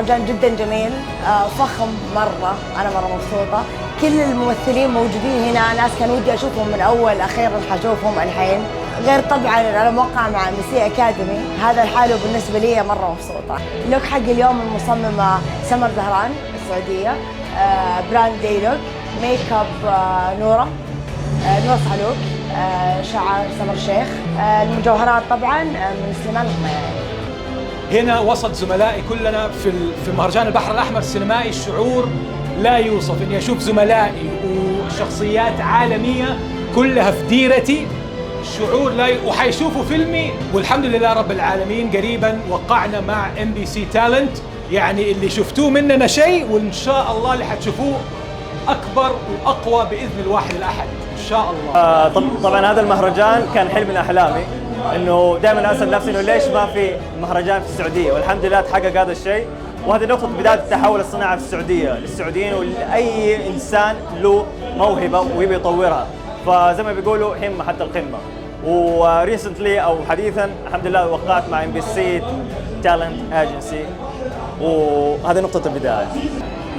المهرجان جدا جميل، فخم مرة، أنا مرة مبسوطة. كل الممثلين موجودين هنا، ناس كان ودي أشوفهم من أول، أخيرا حشوفهم الحين. غير طبعا أنا موقع مع MBC أكاديمي، هذا الحاله بالنسبة لي مرة مبسوطة. اللوك حق اليوم المصممة سمر زهران السعودية، براند ديلوك، ميك اب نورة صعلوك، شعر سمر شيخ، المجوهرات طبعا من سليمان الخميري. هنا وسط زملائي كلنا في مهرجان البحر الأحمر السينمائي، الشعور لا يوصف إني أشوف زملائي وشخصيات عالمية كلها في ديرتي. الشعور لا وحيشوفوا فيلمي، والحمد لله رب العالمين. قريبا وقعنا مع MBC تالنت، يعني اللي شفتوه مننا شيء، وإن شاء الله اللي حتشوفوه أكبر وأقوى بإذن الواحد الأحد إن شاء الله. طبعا هذا المهرجان كان حلم من أحلامي، إنه دائما أسأل نفسي إنه ليش ما في مهرجان في السعودية، والحمد لله تحقق هذا الشيء. وهذه نقطة بداية التحول الصناعة في السعودية للسعوديين ولأي إنسان له موهبة ويبي يطورها. فزي ما بيقولوا همة حتى القمة. وريسنتلي أو حديثا الحمد لله وقعت مع MBC تالنت ايجنسي، وهذه نقطة البداية.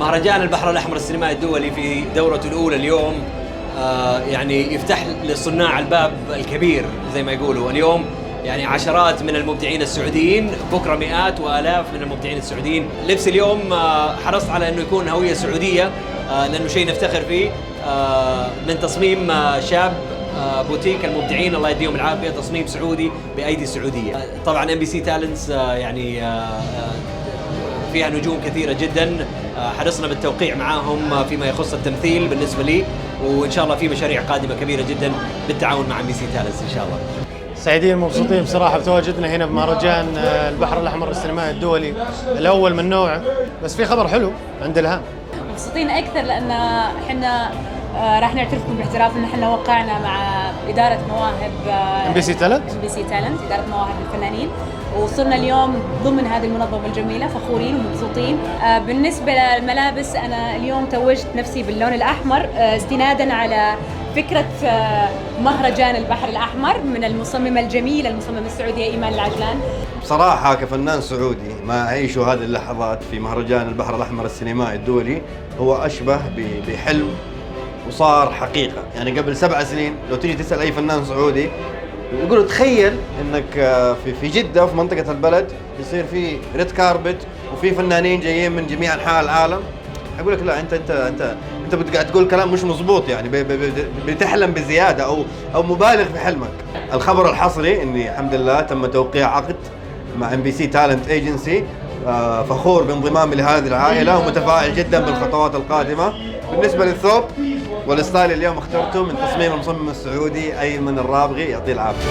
مهرجان البحر الأحمر السينمائي الدولي في دورته الأولى اليوم يعني يفتح للصناع الباب الكبير زي ما يقولوا. اليوم يعني عشرات من المبدعين السعوديين، بكرة مئات وآلاف من المبدعين السعوديين. لبس اليوم حرصت على أنه يكون هوية سعودية، لأنه شيء نفتخر فيه، من تصميم شاب بوتيك المبدعين الله يديهم العافية، تصميم سعودي بأيدي سعودية. طبعا MBC تالنتس يعني فيها نجوم كثيرة جدا، حرصنا بالتوقيع معاهم فيما يخص التمثيل بالنسبة لي، وإن شاء الله في مشاريع قادمة كبيرة جدا بالتعاون مع MBC تالنتس إن شاء الله. سعيدين مبسوطين بصراحة بتواجدنا هنا بمهرجان البحر الأحمر السينمائي الدولي الأول من نوعه. بس في خبر حلو عند الهام، مبسوطين أكثر لأن احنا راح نعترفكم باعتراف ان احنا وقعنا مع إدارة مواهب MBC تالنت إدارة مواهب الفنانين، وصلنا اليوم ضمن هذه المنظمة الجميلة، فخورين ومبسوطين. بالنسبة للملابس أنا اليوم توجت نفسي باللون الأحمر استنادا على فكرة مهرجان البحر الأحمر من المصممة الجميلة المصممة السعودية إيمان العجلان. بصراحة كفنان سعودي ما أعيش هذه اللحظات في مهرجان البحر الأحمر السينمائي الدولي هو أشبه بحلم وصار حقيقة. يعني قبل 7 سنين لو تيجي تسأل أي فنان سعودي يقولوا تخيل إنك في جدة في منطقة البلد يصير في ريد كاربت وفي فنانين جايين من جميع أنحاء العالم، أقول لك لا أنت قاعد تقول كلام مش مزبوط، يعني بتحلم بزيادة أو مبالغ في حلمك. الخبر الحصري إني الحمد لله تم توقيع عقد مع MBC تالنت ايجنسي. فخور بانضمامي لهذه العائلة ومتفائل جدا بالخطوات القادمة. بالنسبة للثوب والستايل اليوم اخترته من تصميم المصمم السعودي أيمن الرابغي، يعطيه العافية.